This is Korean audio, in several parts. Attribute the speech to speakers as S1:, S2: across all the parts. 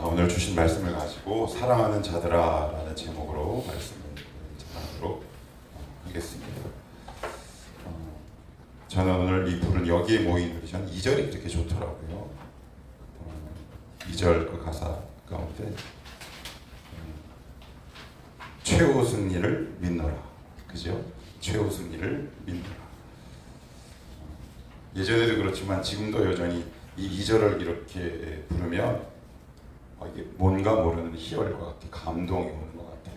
S1: 오늘 주신 말씀을 가지고 사랑하는 자들아 라는 제목으로 말씀을 전하도록 하겠습니다. 저는 오늘 이 부른 여기에 모인 우리 전 2절이 그렇게 좋더라고요. 2절 그 가사 가운데 최후 승리를 믿노라. 그죠? 최후 승리를 믿노라. 예전에도 그렇지만 지금도 여전히 이 2절을 이렇게 부르면 이게 뭔가 모르는 희열과 같아, 감동이 오는 것 같아요.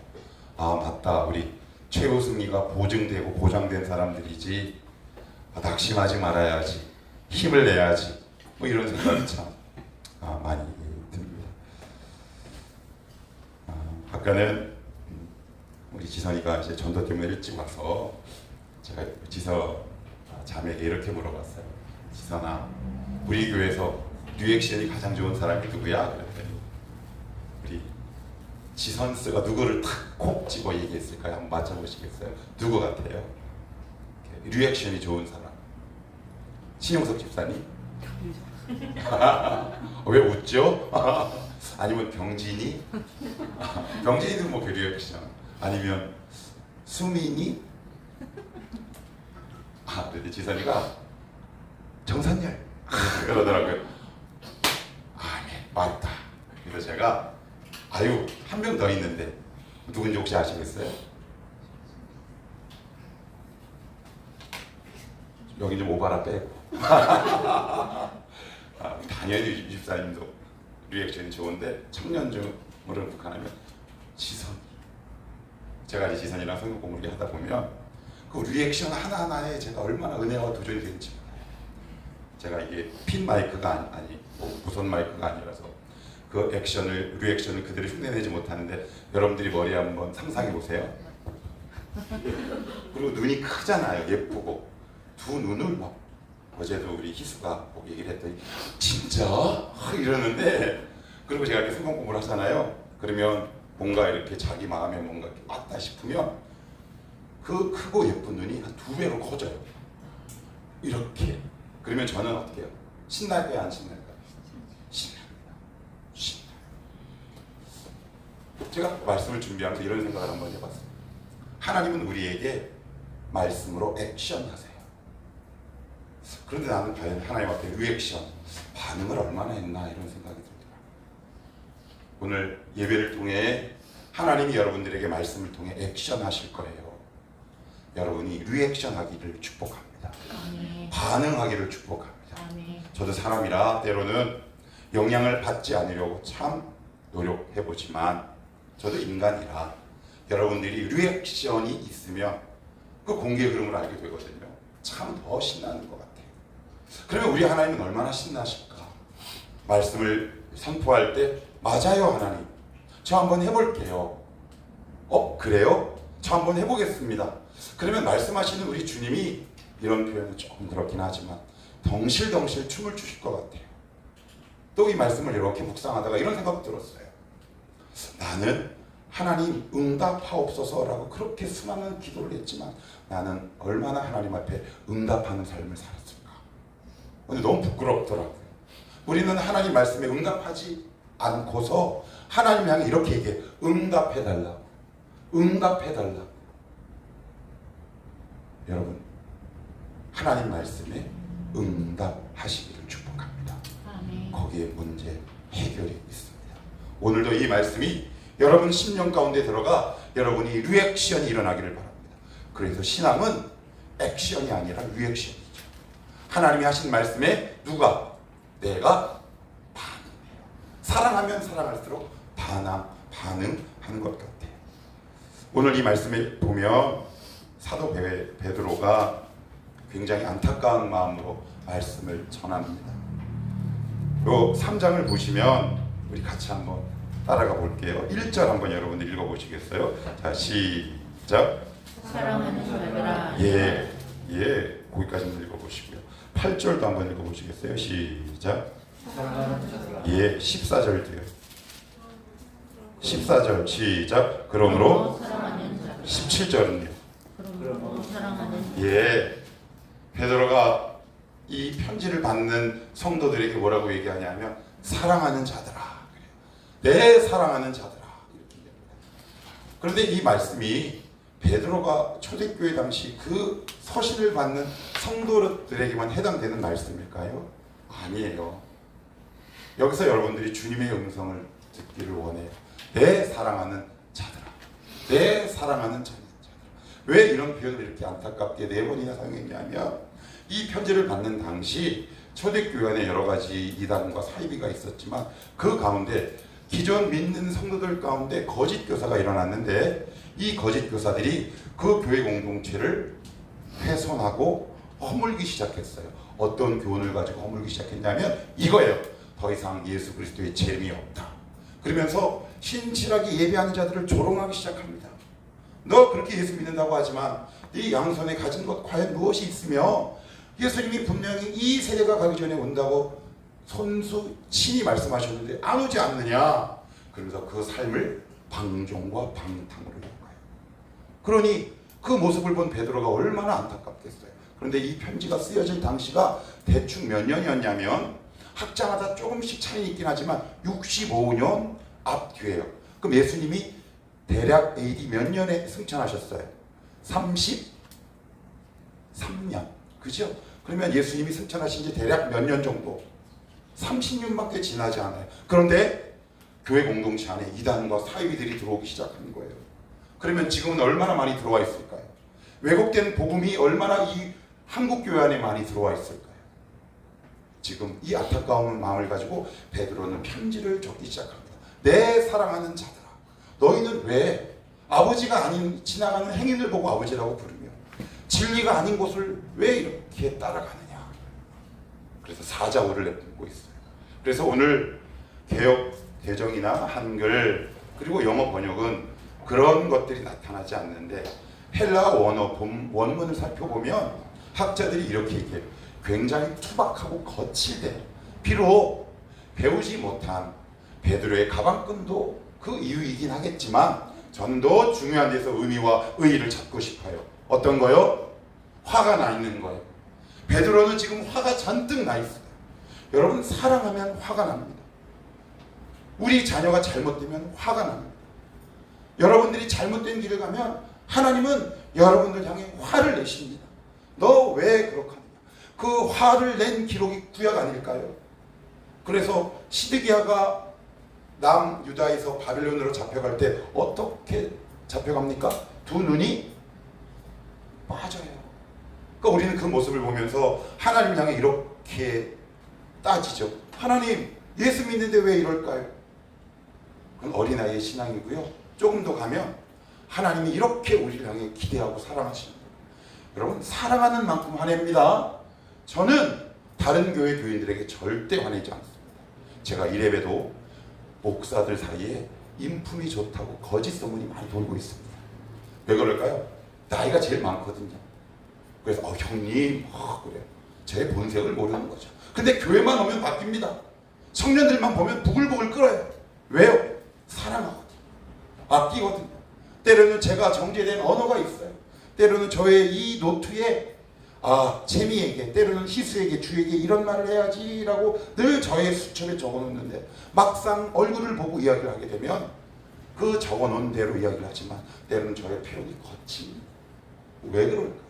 S1: 아 맞다, 우리 최후 승리가 보증되고 보장된 사람들이지, 낙심하지 말아야지, 힘을 내야지, 뭐 이런 생각이 참 많이 듭니다. 아까는 우리 지선이가 이제 전도 때문에 일찍 와서 제가 지선 자매에게 이렇게 물어봤어요. 지선아, 우리 교회에서 리액션이 가장 좋은 사람이 누구야? 그랬더니 우리 지선스가 누구를 탁 콕 집어 얘기했을까요? 한번 맞춰보시겠어요? 누구 같아요? 리액션이 좋은 사람. 신용석 집사님? 왜 웃죠? 아니면 병진이? 병진이도 뭐 리액션. 아니면 수민이? 그런데 지선이가 정산열 그러더라고요. 네, 맞다. 그래서 제가 한 명 더 있는데 누군지 혹시 아시겠어요? 여기 좀 오바라 빼고 당연히 유 집사님도 리액션이 좋은데 청년중으로 북한하면 지선. 제가 이제 지선이랑 성경 공부를 하다 보면 그 리액션 하나하나에 제가 얼마나 은혜와 도전이 되는지 몰라요. 제가 이게 핀 마이크가 무선 마이크가 아니라서 그 리액션을 그대로 흉내내지 못하는데, 여러분들이 머리에 한번 상상해 보세요. 그리고 눈이 크잖아요. 예쁘고 두 눈을 막, 어제도 우리 희수가 꼭 얘기를 했더니 진짜? 이러는데, 그리고 제가 이렇게 성경 공부를 하잖아요. 그러면 뭔가 이렇게 자기 마음에 뭔가 이렇게 맞다 싶으면 그 크고 예쁜 눈이 한 2배로 커져요. 이렇게. 그러면 저는 어떻게 해요? 신날까요? 안 신날까요? 신납니다. 신나요. 제가 말씀을 준비하면서 이런 생각을 한번 해봤어요. 하나님은 우리에게 말씀으로 액션하세요. 그런데 나는 과연 하나님 앞에 리액션, 반응을 얼마나 했나 이런 생각이 들더라고요. 오늘 예배를 통해 하나님이 여러분들에게 말씀을 통해 액션하실 거예요. 여러분이 리액션 하기를 축복합니다.
S2: 아멘.
S1: 반응하기를 축복합니다.
S2: 아멘.
S1: 저도 사람이라 때로는 영향을 받지 않으려고 참 노력해보지만, 저도 인간이라 여러분들이 리액션이 있으면 그 공개의 흐름을 알게 되거든요. 참 더 신나는 것 같아요. 그러면 우리 하나님은 얼마나 신나실까? 말씀을 선포할 때 맞아요 하나님, 저 한번 해볼게요. 그래요? 저 한번 해보겠습니다. 그러면 말씀하시는 우리 주님이, 이런 표현은 조금 그렇긴 하지만 덩실덩실 춤을 추실 것 같아요. 또 이 말씀을 이렇게 묵상하다가 이런 생각 들었어요. 나는 하나님 응답하옵소서라고 그렇게 수많은 기도를 했지만 나는 얼마나 하나님 앞에 응답하는 삶을 살았을까? 근데 너무 부끄럽더라고요. 우리는 하나님 말씀에 응답하지 않고서 하나님 향해 이렇게 얘기해. 응답해달라고. 응답해달라고. 여러분, 하나님 말씀에 응답하시기를 축복합니다.
S2: 아멘.
S1: 거기에 문제 해결이 있습니다. 오늘도 이 말씀이 여러분 심령 가운데 들어가 여러분이 리액션이 일어나기를 바랍니다. 그래서 신앙은 액션이 아니라 리액션이죠. 하나님이 하신 말씀에 내가 반응해요. 사랑하면 사랑할수록 반응하는 것 같아요. 오늘 이 말씀에 보면 사도 베드로가 굉장히 안타까운 마음으로 말씀을 전합니다. 요 3장을 보시면 우리 같이 한번 따라가 볼게요. 1절 한번 여러분들 읽어보시겠어요? 자, 시작.
S2: 사랑하는 자들아.
S1: 거기까지 한번 읽어보시고요. 8절도 한번 읽어보시겠어요? 시작.
S2: 사랑하는 자들아.
S1: 14절도요. 14절 시작. 그러므로 17절은요.
S2: 그러므로 사랑하는
S1: 베드로가 이 편지를 받는 성도들에게 뭐라고 얘기하냐면 사랑하는 자들아. 내 사랑하는 자들아 이렇게 얘기합니다. 그런데 이 말씀이 베드로가 초대교회 당시 그 서신을 받는 성도들에게만 해당되는 말씀일까요? 아니에요. 여기서 여러분들이 주님의 음성을 듣기를 원해요. 내 사랑하는 자들아, 내 사랑하는 자들아. 왜 이런 표현을 이렇게 안타깝게 4번이나 사용했냐면 이 편지를 받는 당시 초대교회 안에 여러 가지 이단과 사이비가 있었지만 그 가운데 기존 믿는 성도들 가운데 거짓 교사가 일어났는데 이 거짓 교사들이 그 교회 공동체를 훼손하고 허물기 시작했어요. 어떤 교훈을 가지고 허물기 시작했냐면 이거예요. 더 이상 예수 그리스도의 재림이 없다. 그러면서 신실하게 예배하는 자들을 조롱하기 시작합니다. 너 그렇게 예수 믿는다고 하지만 네 양손에 가진 것 과연 무엇이 있으며 예수님이 분명히 이 세대가 가기 전에 온다고 손수 친히 말씀하셨는데 안 오지 않느냐. 그러면서 그 삶을 방종과 방탕으로 욕해요. 그러니 그 모습을 본 베드로가 얼마나 안타깝겠어요. 그런데 이 편지가 쓰여질 당시가 대충 몇 년이었냐면 학자마다 조금씩 차이 있긴 하지만 65년 앞뒤예요. 그럼 예수님이 대략 AD 몇 년에 승천하셨어요? 33년. 그죠? 그러면 예수님이 승천하신 지 대략 몇 년 정도? 30년밖에 지나지 않아요. 그런데 교회 공동체 안에 이단과 사이비들이 들어오기 시작한 거예요. 그러면 지금은 얼마나 많이 들어와 있을까요? 왜곡된 복음이 얼마나 이 한국 교회 안에 많이 들어와 있을까요? 지금 이 안타까운 마음을 가지고 베드로는 편지를 적기 시작합니다. 내 사랑하는 자들아, 너희는 왜 아버지가 아닌 지나가는 행인을 보고 아버지라고 부르며 진리가 아닌 곳을 왜 이렇게 따라가느냐. 그래서 사자오를 내뿜고 있어요. 그래서 오늘 개역 개정이나 한글 그리고 영어 번역은 그런 것들이 나타나지 않는데 헬라 원어 원문을 살펴보면 학자들이 이렇게 얘기해요. 굉장히 투박하고 거칠대. 비록 배우지 못한 베드로의 가방끈도 그 이유이긴 하겠지만 저는 더 중요한 데서 의미와 의의를 찾고 싶어요. 어떤 거요? 화가 나 있는 거예요. 베드로는 지금 화가 잔뜩 나 있어요. 여러분 사랑하면 화가 납니다. 우리 자녀가 잘못되면 화가 납니다. 여러분들이 잘못된 길을 가면 하나님은 여러분들 향해 화를 내십니다. 너 왜 그렇게 하느냐. 그 화를 낸 기록이 구약 아닐까요? 그래서 시드기야가 남유다에서 바빌론으로 잡혀갈 때 어떻게 잡혀갑니까? 두 눈이 빠져요. 그러니까 우리는 그 모습을 보면서 하나님 향해 이렇게 따지죠. 하나님 예수 믿는데 왜 이럴까요? 그건 어린아이의 신앙이고요. 조금 더 가면 하나님이 이렇게 우리를 향해 기대하고 사랑하시는 거예요. 여러분 사랑하는 만큼 화냅니다. 저는 다른 교회 교인들에게 절대 화내지 않습니다. 제가 이래봬도 목사들 사이에 인품이 좋다고 거짓 소문이 많이 돌고 있습니다. 왜 그럴까요? 나이가 제일 많거든요. 그래서 형님 그래요. 제 본색을 모르는 거죠. 근데 교회만 오면 바뀝니다. 청년들만 보면 부글부글 끓어요. 왜요? 사랑하거든요. 아끼거든요. 때로는 제가 정제된 언어가 있어요. 때로는 저의 이 노트에 재미에게 때로는 희수에게 주에게 이런 말을 해야지라고 늘 저의 수첩에 적어놓는데 막상 얼굴을 보고 이야기를 하게 되면 그 적어놓은 대로 이야기를 하지만 때로는 저의 표현이 거칩니다. 왜 그럴까요?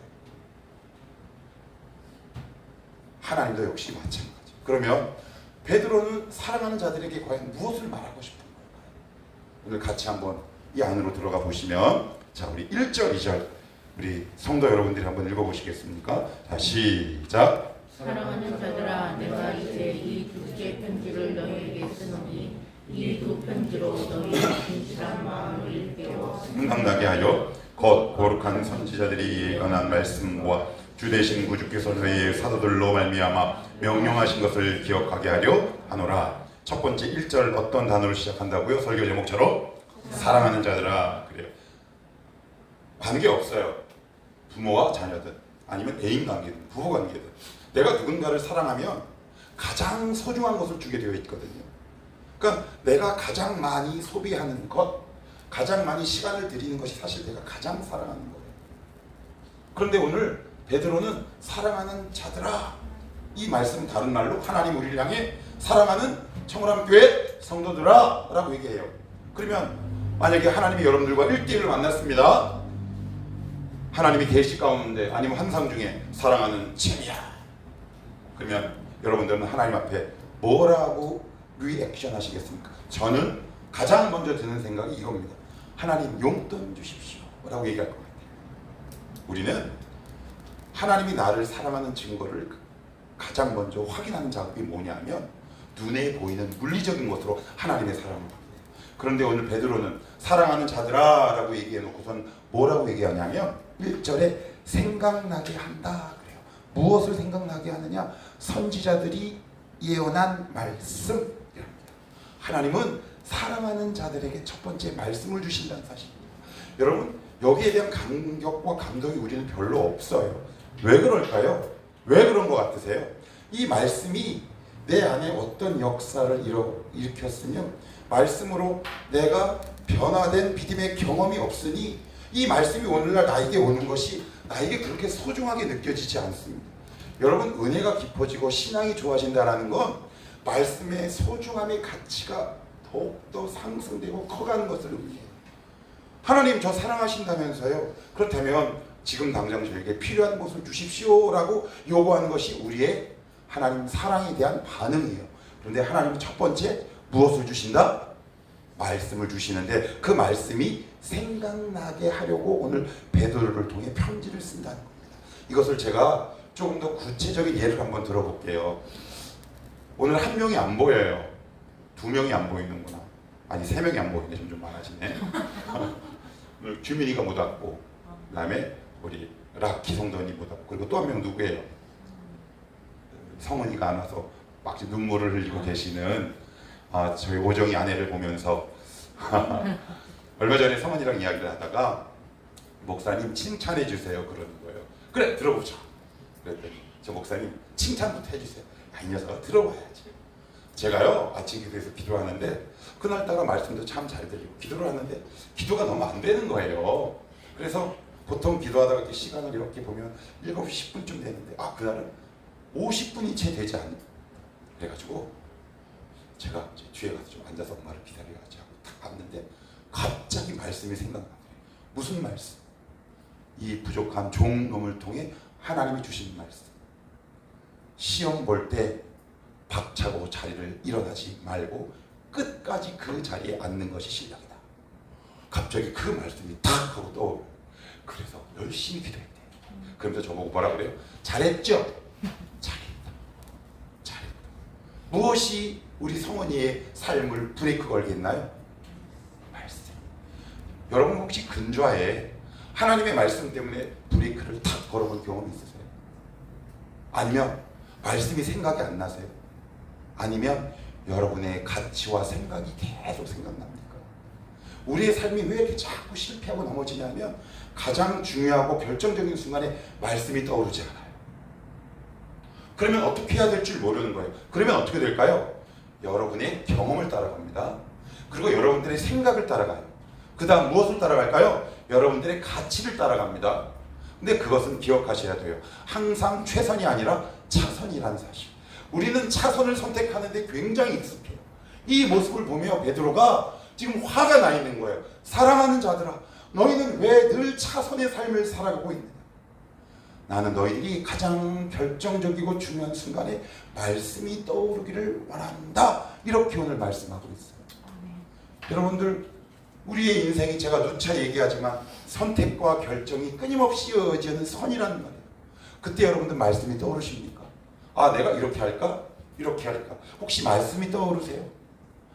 S1: 하나님도 역시 마찬가지. 그러면 베드로는 사랑하는 자들에게 과연 무엇을 말하고 싶은 걸까요? 오늘 같이 한번 이 안으로 들어가 보시면 자 우리 1절 2절 우리 성도 여러분들이 한번 읽어보시겠습니까? 자 시작.
S2: 사랑하는 자들아, 내가 이제 이 둘째 편지를 너희에게 쓰노니 이 두 편지로 너희의 진실한 마음을 일깨워
S1: 생각나게 하여 곧 거룩한 선지자들이 예언한 말씀과 주되신 구주께서 너희의 사도들로 말미암아 명령하신 것을 기억하게 하려 하노라. 첫 번째 1절 어떤 단어로 시작한다고요? 설교 제목처럼 사랑하는 자들아. 그래요. 관계없어요. 부모와 자녀든 아니면 애인 관계든 부부 관계든 내가 누군가를 사랑하면 가장 소중한 것을 주게 되어 있거든요. 그러니까 내가 가장 많이 소비하는 것, 가장 많이 시간을 들이는 것이 사실 내가 가장 사랑하는 거예요. 그런데 오늘 베드로는 사랑하는 자들아, 이 말씀 다른 말로 하나님 우리를 향해 사랑하는 청월함교회 성도들아 라고 얘기해요. 그러면 만약에 하나님이 여러분들과 1대1로 만났습니다. 하나님이 계시 가운데 아니면 환상 중에 사랑하는 친이야. 그러면 여러분들은 하나님 앞에 뭐라고 리액션 하시겠습니까? 저는 가장 먼저 드는 생각이 이겁니다. 하나님 용돈 주십시오 라고 얘기할 것 같아요. 우리는 하나님이 나를 사랑하는 증거를 가장 먼저 확인하는 작업이 뭐냐면 눈에 보이는 물리적인 것으로 하나님의 사랑을 합니다. 그런데 오늘 베드로는 사랑하는 자들아 라고 얘기해 놓고선 뭐라고 얘기하냐면 1절에 생각나게 한다 그래요. 무엇을 생각나게 하느냐? 선지자들이 예언한 말씀이랍니다. 하나님은 사랑하는 자들에게 첫 번째 말씀을 주신다는 사실입니다. 여러분 여기에 대한 감격과 감동이 우리는 별로 없어요. 왜 그럴까요? 왜 그런 것 같으세요? 이 말씀이 내 안에 어떤 역사를 일으켰으면 말씀으로 내가 변화된 믿음의 경험이 없으니 이 말씀이 오늘날 나에게 오는 것이 나에게 그렇게 소중하게 느껴지지 않습니다. 여러분 은혜가 깊어지고 신앙이 좋아진다는 건 말씀의 소중함의 가치가 더욱더 상승되고 커가는 것을 의미해요. 하나님 저 사랑하신다면서요. 그렇다면 지금 당장 저에게 필요한 것을 주십시오 라고 요구하는 것이 우리의 하나님 사랑에 대한 반응이에요. 그런데 하나님은 첫 번째 무엇을 주신다? 말씀을 주시는데 그 말씀이 생각나게 하려고 오늘 베드로를 통해 편지를 쓴다는 겁니다. 이것을 제가 조금 더 구체적인 예를 한번 들어볼게요. 오늘 한 명이 안 보여요. 두 명이 안 보이는구나. 아니 세 명이 안 보이는데 점점 많아지네. 오늘 규민이가 못 왔고 그 다음에 우리 락키 성도님 못 왔고 그리고 또 한 명 누구예요? 성은이가 안 와서 막 눈물을 흘리고 계시는 저희 오정이 아내를 보면서 얼마 전에 성은이랑 이야기를 하다가 목사님 칭찬해 주세요 그러는 거예요. 그래 들어보자. 그랬더니 저 목사님 칭찬부터 해주세요. 이 녀석아 들어봐야지. 제가요 아침 기도에서 기도하는데 그날따라 말씀도 참 잘 들리고 기도를 하는데 기도가 너무 안 되는 거예요. 그래서 보통 기도하다가 이렇게 시간을 이렇게 보면 7시 10분쯤 되는데 그날은 50분이 채 되지 않는. 그래가지고 제가 뒤에 가서 좀 앉아서 엄마를 기다려야지 하고 딱 봤는데 갑자기 말씀이 생각나요. 무슨 말씀? 이 부족한 종놈을 통해 하나님이 주신 말씀. 시험 볼 때 박차고 자리를 일어나지 말고 끝까지 그 자리에 앉는 것이 신앙이다. 갑자기 그 말씀이 탁 하고 떠오르요. 그래서 열심히 기도했대요. 그러면서 저보고 뭐라 그래요? 잘했죠? 잘했다. 잘했다. 무엇이 우리 성원이의 삶을 브레이크 걸게 했나요? 말씀. 여러분 혹시 근좌에 하나님의 말씀 때문에 브레이크를 탁 걸어본 경험이 있으세요? 아니면 말씀이 생각이 안 나세요? 아니면 여러분의 가치와 생각이 계속 생각납니까? 우리의 삶이 왜 이렇게 자꾸 실패하고 넘어지냐면 가장 중요하고 결정적인 순간에 말씀이 떠오르지 않아요. 그러면 어떻게 해야 될 줄 모르는 거예요. 그러면 어떻게 될까요? 여러분의 경험을 따라갑니다. 그리고 여러분들의 생각을 따라가요. 그 다음 무엇을 따라갈까요? 여러분들의 가치를 따라갑니다. 근데 그것은 기억하셔야 돼요. 항상 최선이 아니라 차선이라는 사실. 우리는 차선을 선택하는데 굉장히 익숙해요. 이 모습을 보며 베드로가 지금 화가 나 있는 거예요. 사랑하는 자들아, 너희는 왜 늘 차선의 삶을 살아가고 있느냐? 나는 너희들이 가장 결정적이고 중요한 순간에 말씀이 떠오르기를 원한다. 이렇게 오늘 말씀하고 있어요. 여러분들 우리의 인생이 제가 누차 얘기하지만 선택과 결정이 끊임없이 이어지는 선이라는 말이에요. 그때 여러분들 말씀이 떠오르십니까? 내가 이렇게 할까? 이렇게 할까? 혹시 말씀이 떠오르세요?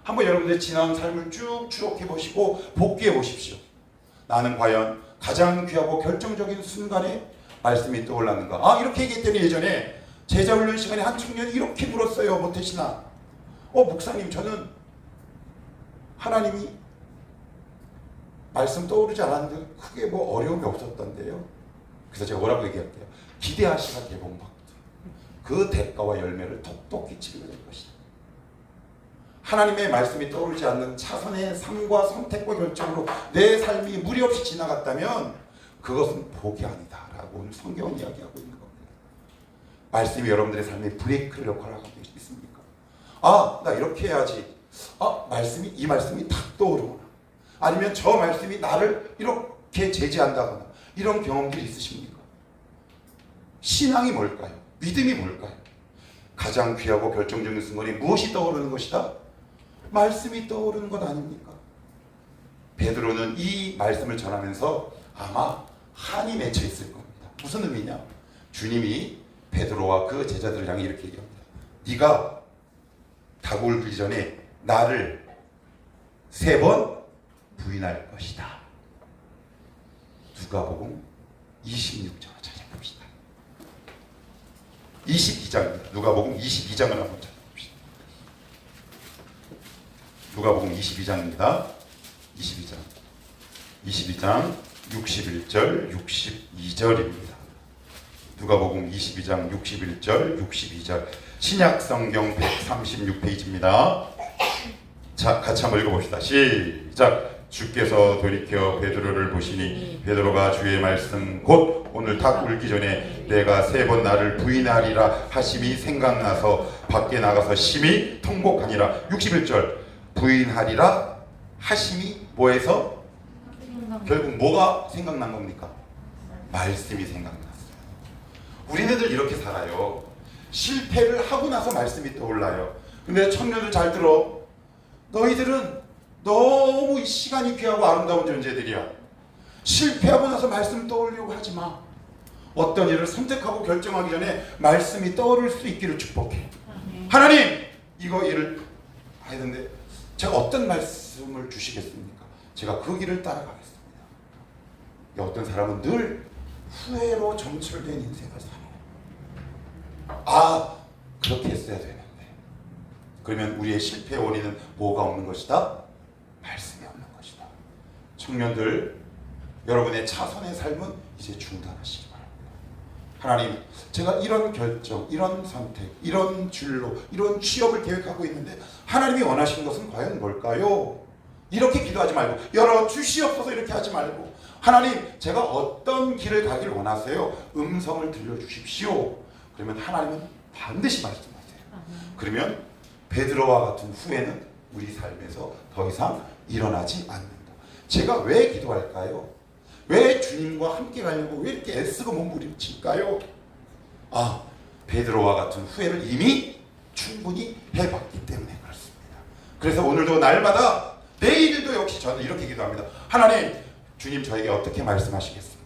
S1: 한번 여러분들 지난 삶을 쭉 추억해 보시고 복귀해 보십시오. 나는 과연 가장 귀하고 결정적인 순간에 말씀이 떠올랐는가? 이렇게 얘기했더니 예전에 제자훈련 시간에 한 청년이 이렇게 물었어요. 모태신앙. 목사님 저는 하나님이 말씀 떠오르지 않았는데 크게 뭐 어려움이 없었던데요. 그래서 제가 뭐라고 얘기할게요? 기대하시라 개봉받고 그 대가와 열매를 톡톡히 치르게 될 것이다. 하나님의 말씀이 떠오르지 않는 차선의 삶과 선택과 결정으로 내 삶이 무리 없이 지나갔다면 그것은 복이 아니다 라고 오늘 성경은 이야기하고 있는 겁니다. 말씀이 여러분들의 삶에 브레이크를 역할을 하고 있습니까? 나 이렇게 해야지. 말씀이 이 말씀이 탁 떠오르거나 아니면 저 말씀이 나를 이렇게 제지한다거나 이런 경험들이 있으십니까? 신앙이 뭘까요? 믿음이 뭘까요? 가장 귀하고 결정적인 순간에 무엇이 떠오르는 것이다? 말씀이 떠오르는 것 아닙니까? 베드로는 이 말씀을 전하면서 아마 한이 맺혀 있을 겁니다. 무슨 의미냐? 주님이 베드로와 그 제자들을 향해 이렇게 얘기합니다. 네가 닭을 굴기 전에 나를 3번 부인할 것이다. 누가복음 26장을 찾아봅시다. 22장입니다. 누가복음 22장을 한번 찾아봅시다. 누가복음 22장입니다. 22장 61절 62절입니다. 누가복음 22장 61절 62절 신약성경 136페이지입니다. 자, 같이 한번 읽어봅시다. 시작. 주께서 돌이켜 베드로를 보시니 베드로가 주의 말씀 곧 오늘 닭 굴기 전에 내가 3번 나를 부인하리라 하심이 생각나서 밖에 나가서 심히 통곡하니라. 61절 부인하리라 하심이 뭐해서? 결국 뭐가 생각난 겁니까? 말씀이 생각났어요. 우리네들 이렇게 살아요. 실패를 하고 나서 말씀이 떠올라요. 근데 청년들 잘 들어. 너희들은 너무 시간이 귀하고 아름다운 존재들이야. 실패하고 나서 말씀 떠올리려고 하지 마. 어떤 일을 선택하고 결정하기 전에 말씀이 떠오를 수 있기를 축복해. 하나님, 이거 일을 해야 되는데 제가 어떤 말씀을 주시겠습니까? 제가 그 길을 따라가겠습니다. 어떤 사람은 늘 후회로 점철된 인생을 살아요. 그렇게 했어야 되는데. 그러면 우리의 실패의 원인은 뭐가 없는 것이다? 말씀이 없는 것이다. 청년들, 여러분의 차선의 삶은 이제 중단하시기 바랍니다. 하나님, 제가 이런 결정, 이런 선택, 이런 진로, 이런 취업을 계획하고 있는데 하나님이 원하시는 것은 과연 뭘까요? 이렇게 기도하지 말고, 열어주시옵소서 이렇게 하지 말고, 하나님, 제가 어떤 길을 가길 원하세요? 음성을 들려주십시오. 그러면 하나님은 반드시 말씀하세요. 그러면 베드로와 같은 후회는 우리 삶에서 더 이상 일어나지 않는다. 제가 왜 기도할까요? 왜 주님과 함께 가려고 왜 이렇게 애쓰고 몸부림칠까요? 베드로와 같은 후회를 이미 충분히 해봤기 때문에 그렇습니다. 그래서 오늘도 날마다 내일도 역시 저는 이렇게 기도합니다. 하나님, 주님 저에게 어떻게 말씀하시겠습니까?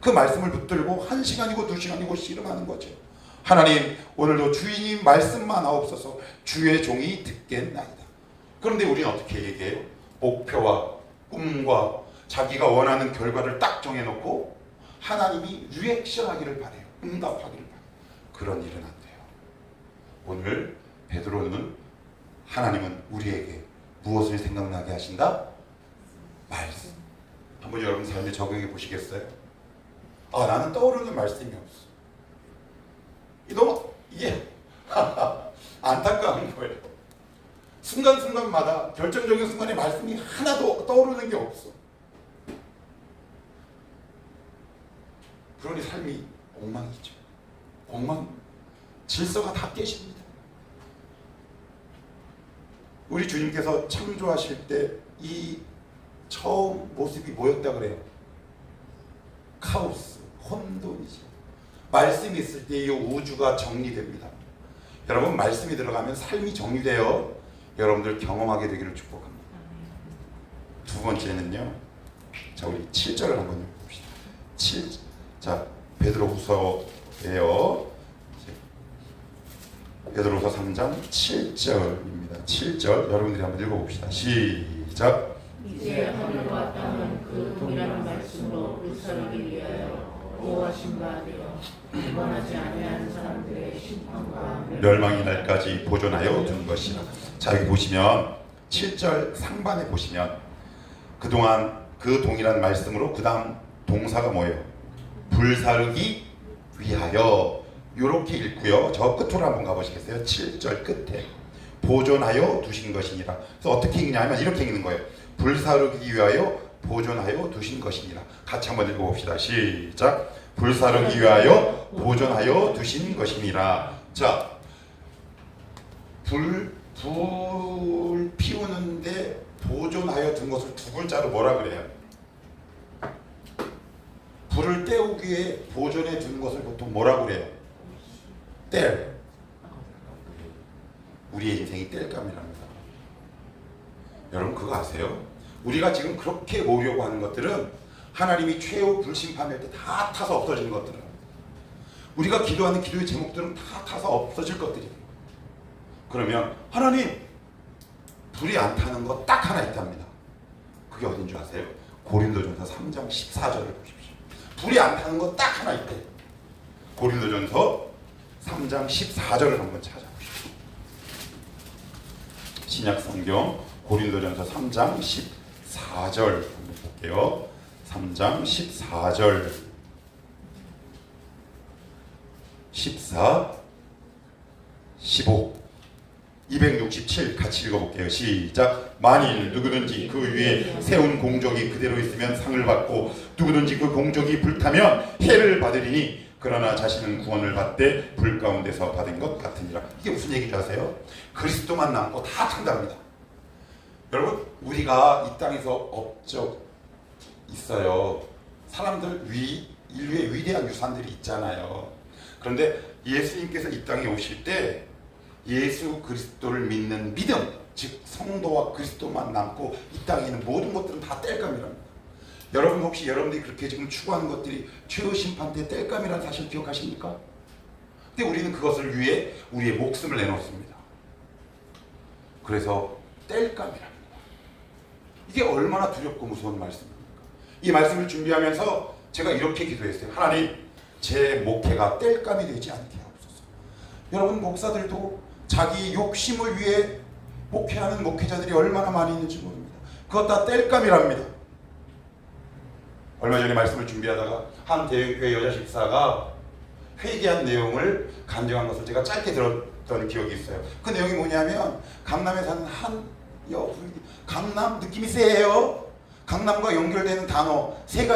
S1: 그 말씀을 붙들고 1시간이고 2시간이고 씨름하는 거죠. 하나님, 오늘도 주님 말씀만 하옵소서. 주의 종이 듣겠나이다. 그런데 우리는 어떻게 얘기해요? 목표와 꿈과 자기가 원하는 결과를 딱 정해놓고 하나님이 리액션하기를 바래요. 응답하기를 바래요. 그런 일은 안 돼요. 오늘 베드로는 하나님은 우리에게 무엇을 생각나게 하신다? 말씀. 한번 여러분 삶에 적용해 보시겠어요? 나는 떠오르는 말씀이 없어. 너무 이게 안타까운 거예요. 순간순간마다 결정적인 순간에 말씀이 하나도 떠오르는 게 없어. 그러니 삶이 엉망이죠. 엉망. 질서가 다 깨집니다. 우리 주님께서 창조하실 때 이 처음 모습이 뭐였다 그래요? 카오스, 혼돈이죠. 말씀이 있을 때 이 우주가 정리됩니다. 여러분, 말씀이 들어가면 삶이 정리되어 여러분들 경험하게 되기를 축복합니다. 두 번째는요. 자, 우리 7절을 한번 읽어봅시다. 자, 베드로후서예요. 베드로후서 3장 7절입니다. 7절 여러분들이 한번 읽어봅시다. 시작.
S2: 이제 하늘과 땅은 그 동일한 말씀으로 불사르기 위하여 보호하신 바 되어 원하지 아니하는 사람들의 심판과
S1: 멸망의 날까지 보존하여 둔 것이라. 자, 여기 보시면 7절 상반에 보시면 그동안 그 동일한 말씀으로 그 다음 동사가 뭐예요? 불사르기 위하여. 이렇게 읽고요. 저 끝으로 한번 가보시겠어요? 7절 끝에 보존하여 두신 것이니라. 그래서 어떻게 읽냐면 이렇게 읽는 거예요. 불사르기 위하여 보존하여 두신 것이니라. 같이 한번 읽어봅시다. 시작. 불사르기 위하여 보존하여 두신 것이니라. 자, 불 피우는데 보존하여 둔 것을 두 글자로 뭐라 그래요? 불을 때우기 위해 보존해 둔 것을 보통 뭐라 그래요? 뗄. 우리의 인생이 뗄감이랍니다. 여러분 그거 아세요? 우리가 지금 그렇게 모으려고 하는 것들은 하나님이 최후 불심판할 때 다 타서 없어지는 것들은, 우리가 기도하는 기도의 제목들은 다 타서 없어질 것들이에요. 그러면 하나님 불이 안 타는 거 딱 하나 있답니다. 그게 어딘 줄 아세요? 고린도전서 3장 14절을 보십시오. 불이 안 타는 거 딱 하나 있대. 고린도전서 3장 14절을 한번 찾아보십시오. 신약성경 고린도전서 3장 14절 한번 볼게요. 3장 14절 14 15 267 같이 읽어볼게요. 시작. 만일 누구든지 그 위에 세운 공적이 그대로 있으면 상을 받고 누구든지 그 공적이 불타면 해를 받으리니 그러나 자신은 구원을 받되 불 가운데서 받은 것 같으니라. 이게 무슨 얘기인지 아세요? 그리스도만 남고 다 탄답니다. 여러분 우리가 이 땅에서 업적 있어요. 사람들 인류의 위대한 유산들이 있잖아요. 그런데 예수님께서 이 땅에 오실 때 예수 그리스도를 믿는 믿음, 즉 성도와 그리스도만 남고 이 땅에 있는 모든 것들은 다 뗄감이랍니다. 여러분 혹시 여러분들이 그렇게 지금 추구하는 것들이 최후 심판 때 뗄감이라는 사실 기억하십니까? 근데 우리는 그것을 위해 우리의 목숨을 내놓습니다. 그래서 뗄감이랍니다. 이게 얼마나 두렵고 무서운 말씀입니까? 이 말씀을 준비하면서 제가 이렇게 기도했어요. 하나님, 제 목회가 뗄감이 되지 않게 하옵소서. 여러분 목사들도 자기 욕심을 위해 목회하는 목회자들이 얼마나 많이 있는지 모릅니다. 그것 다 뗄감이랍니다. 얼마 전에 말씀을 준비하다가 한 대형교회 여자 집사가 회개한 내용을 간증한 것을 제가 짧게 들었던 기억이 있어요. 그 내용이 뭐냐면 강남에 사는 한 여부, 강남 느낌이 세요. 강남과 연결되는 단어 세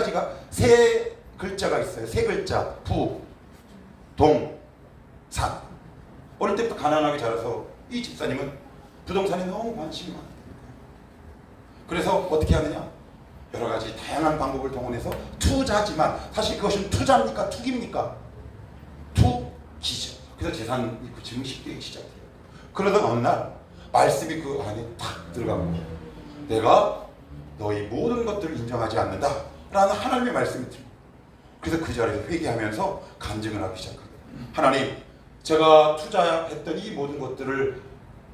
S1: 글자가 있어요. 세 글자. 부, 동, 산. 어릴 때부터 가난하게 자라서 이 집사님은 부동산에 너무 관심이 많아요. 그래서 어떻게 하느냐? 여러 가지 다양한 방법을 동원해서 투자지만 사실 그것은 투자입니까? 투기입니까? 투기죠. 그래서 재산 증식되기 시작해요. 그러던 어느 날 말씀이 그 안에 탁 들어간 거예요. 내가 너희 모든 것들을 인정하지 않는다 라는 하나님의 말씀이 들어요. 그래서 그 자리에서 회개하면서 간증을 하기 시작합니다. 하나님, 제가 투자했던 이 모든 것들을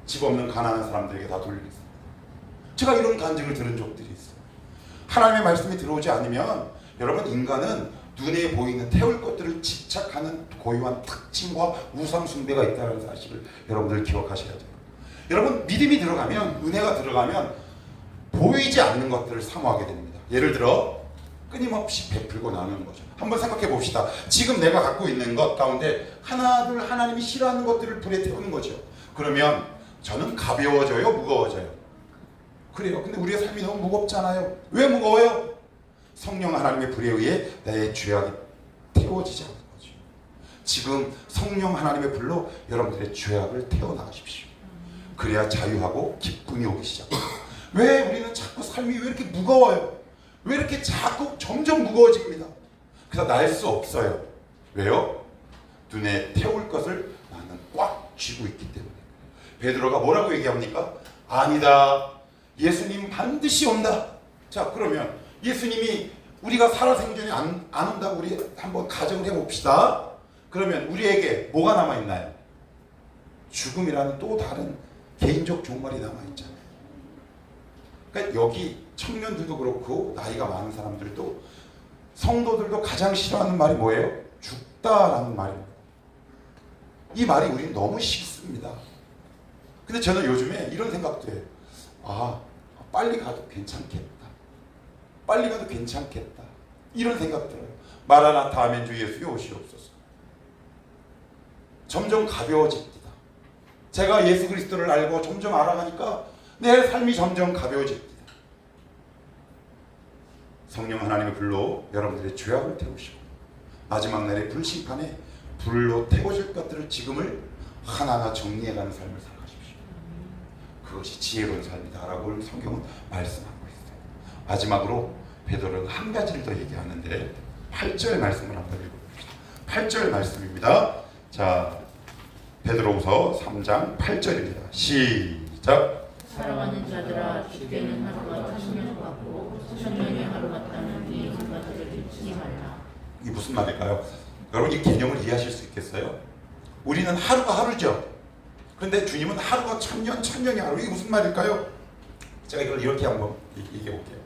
S1: 집 없는 가난한 사람들에게 다 돌리겠습니다. 제가 이런 간증을 들은 적들이 있어요. 하나님의 말씀이 들어오지 않으면 여러분 인간은 눈에 보이는 태울 것들을 집착하는 고유한 특징과 우상 숭배가 있다는 사실을 여러분들 기억하셔야 돼요. 여러분 믿음이 들어가면, 은혜가 들어가면 보이지 않는 것들을 사모하게 됩니다. 예를 들어 끊임없이 베풀고 나누는 거죠. 한번 생각해 봅시다. 지금 내가 갖고 있는 것 가운데 하나둘 하나님이 싫어하는 것들을 불에 태우는 거죠. 그러면 저는 가벼워져요? 무거워져요? 그래요. 근데 우리의 삶이 너무 무겁잖아요. 왜 무거워요? 성령 하나님의 불에 의해 나의 죄악이 태워지지 않는 거죠. 지금 성령 하나님의 불로 여러분들의 죄악을 태워나가십시오. 그래야 자유하고 기쁨이 오기 시작해요. 왜 우리는 자꾸 삶이 왜 이렇게 무거워요? 왜 이렇게 자꾸 점점 무거워집니다. 그래서 날 수 없어요. 왜요? 눈에 태울 것을 나는 꽉 쥐고 있기 때문에. 베드로가 뭐라고 얘기합니까? 아니다. 예수님 반드시 온다. 자, 그러면 예수님이 우리가 살아생전에 안 온다고 우리 한번 가정을 해봅시다. 그러면 우리에게 뭐가 남아있나요? 죽음이라는 또 다른 개인적 종말이 남아있잖아요. 그러니까 여기 청년들도 그렇고 나이가 많은 사람들도 성도들도 가장 싫어하는 말이 뭐예요? 죽다라는 말입니다. 이 말이 우리는 너무 싫습니다. 근데 저는 요즘에 이런 생각도 해요. 아, 빨리 가도 괜찮겠다. 빨리 가도 괜찮겠다. 이런 생각 들어요. 마라나타 아멘 주 예수여 오시옵소서. 점점 가벼워집니다. 제가 예수 그리스도를 알고 점점 알아가니까 내 삶이 점점 가벼워집니다. 성령 하나님의 불로 여러분들의 죄악을 태우시고 마지막 날의 불심판에 불로 태워질 것들을 지금을 하나하나 정리해가는 삶을 살아가십시오. 그것이 지혜로운 삶이다라고 성경은 말씀하고 있어요. 마지막으로 베드로는 한 가지를 더 얘기하는데 8절 말씀을 한번 읽어봅시다. 8절 말씀입니다. 자, 베드로후서 3장 8절입니다. 시작.
S2: 사랑하는 자들아, 주께는 하루가 천년 같고 천년이 하루 같다는 이 두 가지를 잊지 말라.
S1: 이게 무슨 말일까요? 여러분 이 개념을 이해하실 수 있겠어요? 우리는 하루가 하루죠. 그런데 주님은 하루가 천년, 천년이 하루. 이게 무슨 말일까요? 제가 이걸 이렇게 한번 얘기해 볼게요.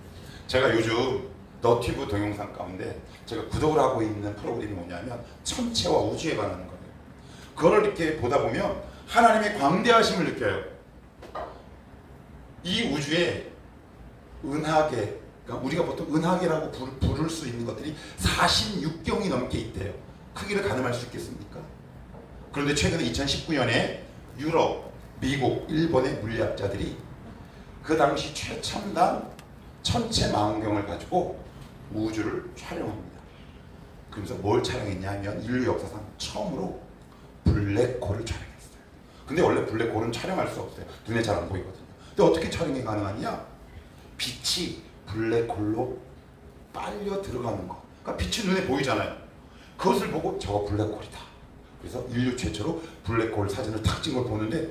S1: 제가 요즘 너튜브 동영상 가운데 제가 구독을 하고 있는 프로그램이 뭐냐면 천체와 우주에 관한 거예요. 그걸 이렇게 보다 보면 하나님의 광대하심을 느껴요. 이 우주에 은하계, 그러니까 우리가 보통 은하계라고 부를 수 있는 것들이 46경이 넘게 있대요. 크기를 가늠할 수 있겠습니까? 그런데 최근에 2019년에 유럽, 미국, 일본의 물리학자들이 그 당시 최첨단 천체 망원경을 가지고 우주를 촬영합니다. 그러면서 뭘 촬영했냐면 인류 역사상 처음으로 블랙홀을 촬영했어요. 근데 원래 블랙홀은 촬영할 수 없어요. 눈에 잘 안 보이거든요. 근데 어떻게 촬영이 가능하냐? 빛이 블랙홀로 빨려 들어가는 거. 그러니까 빛이 눈에 보이잖아요. 그것을 보고 저거 블랙홀이다. 그래서 인류 최초로 블랙홀 사진을 탁 찍은 걸 보는데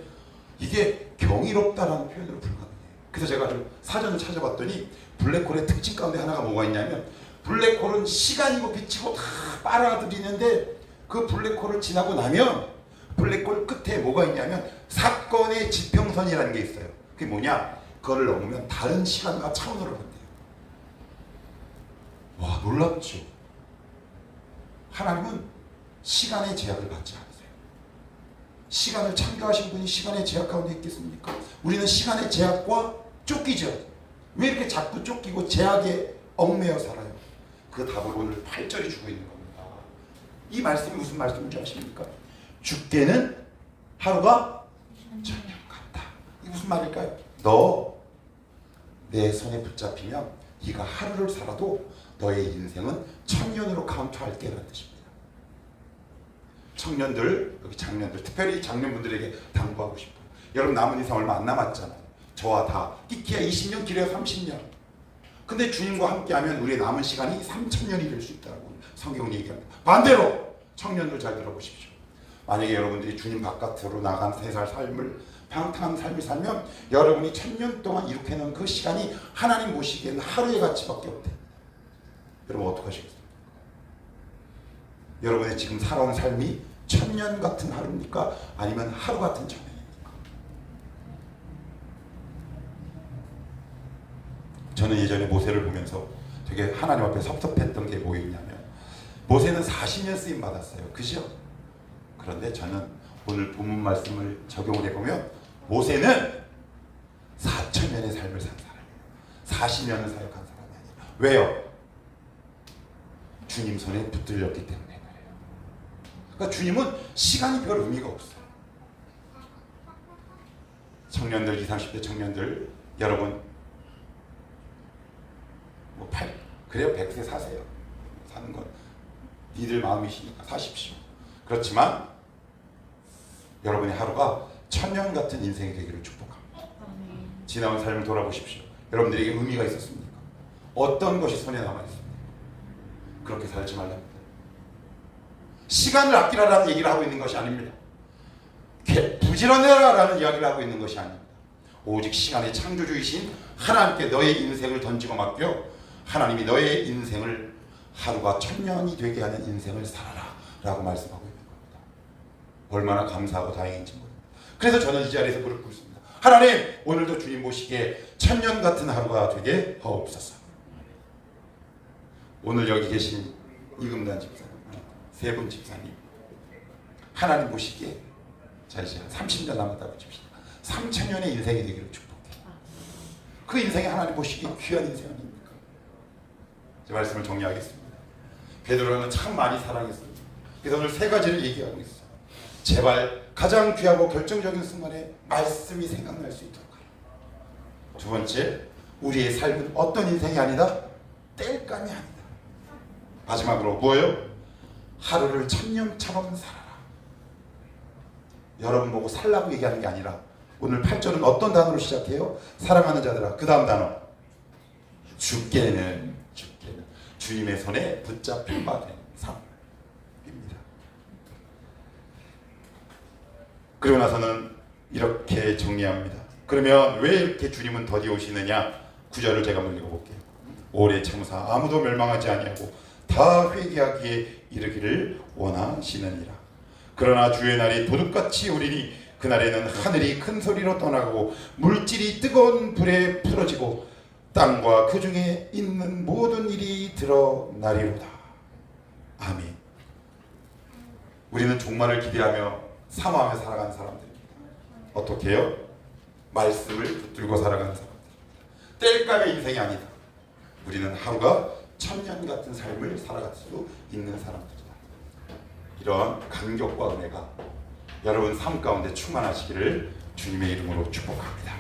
S1: 이게 경이롭다라는 표현으로 불가능해요. 그래서 제가 좀 사전을 찾아봤더니 블랙홀의 특징 가운데 하나가 뭐가 있냐면 블랙홀은 시간이고 빛이고 다 빨아들이는데 그 블랙홀을 지나고 나면 블랙홀 끝에 뭐가 있냐면 사건의 지평선이라는 게 있어요. 그게 뭐냐? 그거를 넘으면 다른 시간과 차원으로 간대요. 와, 놀랍죠? 하나님은 시간의 제약을 받지 않으세요. 시간을 창조하신 분이 시간의 제약 가운데 있겠습니까? 우리는 시간의 제약과 쫓기죠. 왜 이렇게 자꾸 쫓기고 제약에 얽매여 살아요? 그 답을 오늘 8절이 주고 있는 겁니다. 이 말씀이 무슨 말씀인지 아십니까? 주께는 하루가 천년 같다. 이게 무슨 말일까요? 너 내 손에 붙잡히면 네가 하루를 살아도 너의 인생은 천년으로 카운트할게 라는 뜻입니다. 청년들, 여기 장년들, 특별히 장년분들에게 당부하고 싶어요. 여러분 남은 인생 얼마 안 남았잖아요. 저와 다 끼키야 20년, 길어야 30년. 근데 주님과 함께하면 우리의 남은 시간이 3000년이 될 수 있다고 성경은 얘기합니다. 반대로 청년들 잘 들어보십시오. 만약에 여러분들이 주님 바깥으로 나간 3살 삶을 평탄한 삶을 살면 여러분이 1000년 동안 이렇게 놓은 그 시간이 하나님 보시기에는 하루의 가치밖에 없대요. 여러분 어떡하시겠어요? 여러분의 지금 살아온 삶이 1000년 같은 하루입니까? 아니면 하루 같은 천년입니까? 저는 예전에 모세를 보면서 되게 하나님 앞에 섭섭했던 게 뭐였냐면 모세는 40년 쓰임 받았어요. 그죠? 그런데 저는 오늘 본문 말씀을 적용을 해보면 모세는 4000년의 삶을 산 사람이에요. 40년을 사역한 사람이 아니에요. 왜요? 주님 손에 붙들렸기 때문에 그래요. 그러니까 주님은 시간이 별 의미가 없어요. 청년들, 20, 30대 청년들 여러분 그래요. 100세 사세요. 사는 건 니들 마음이시니까 사십시오. 그렇지만 여러분의 하루가 천년 같은 인생이 되기를 축복합니다. 지나온 삶을 돌아보십시오. 여러분들에게 의미가 있었습니까? 어떤 것이 손에 남아있습니까? 그렇게 살지 말랍니다. 시간을 아끼라라는 얘기를 하고 있는 것이 아닙니다. 부지런해라라는 이야기를 하고 있는 것이 아닙니다. 오직 시간의 창조주이신 하나님께 너의 인생을 던지고 맡겨 하나님이 너의 인생을 하루가 1000년이 되게 하는 인생을 살아라 라고 말씀하고 있는 겁니다. 얼마나 감사하고 다행인지 모릅니다. 그래서 저는 이 자리에서 무릎 꿇습니다. 하나님, 오늘도 주님 보시기에 1000년 같은 하루가 되게 하옵소서. 오늘 여기 계신 이금단 집사님, 세 분 집사님, 하나님 보시기에 자 이제 30년 남았다고 칩시다. 3000년의 인생이 되기를 축복해. 그 인생이 하나님 보시기에 귀한 인생 아닙니까? 제 말씀을 정리하겠습니다. 베드로는 참 많이 사랑했습니다. 그래서 오늘 세 가지를 얘기하고 있어요. 제발 가장 귀하고 결정적인 순간에 말씀이 생각날 수 있도록 하라. 두 번째, 우리의 삶은 어떤 인생이 아니다? 땔감이 아니다. 마지막으로 뭐예요? 하루를 천년처럼 살아라. 여러분 보고 살라고 얘기하는 게 아니라 오늘 8절은 어떤 단어로 시작해요? 사랑하는 자들아. 그 다음 단어 주께는 주님의 손에 붙잡힌 바 된 삶입니다. 그러고 나서는 이렇게 정리합니다. 그러면 왜 이렇게 주님은 더디 오시느냐? 9절을 제가 한번 읽어볼게요. 오래 참사 아무도 멸망하지 아니하고 다 회개하기에 이르기를 원하시느니라. 그러나 주의 날이 도둑같이 오리니 그날에는 하늘이 큰 소리로 떠나고 물질이 뜨거운 불에 풀어지고 땅과 그 중에 있는 모든 일이 드러나리로다. 아멘. 우리는 종말을 기대하며 사모하며 살아가는 사람들입니다. 어떻게 해요? 말씀을 붙들고 살아가는 사람들. 뗄감의 인생이 아니다. 우리는 하루가 천년 같은 삶을 살아갈 수 있는 사람들이다. 이런 감격과 은혜가 여러분 삶 가운데 충만하시기를 주님의 이름으로 축복합니다.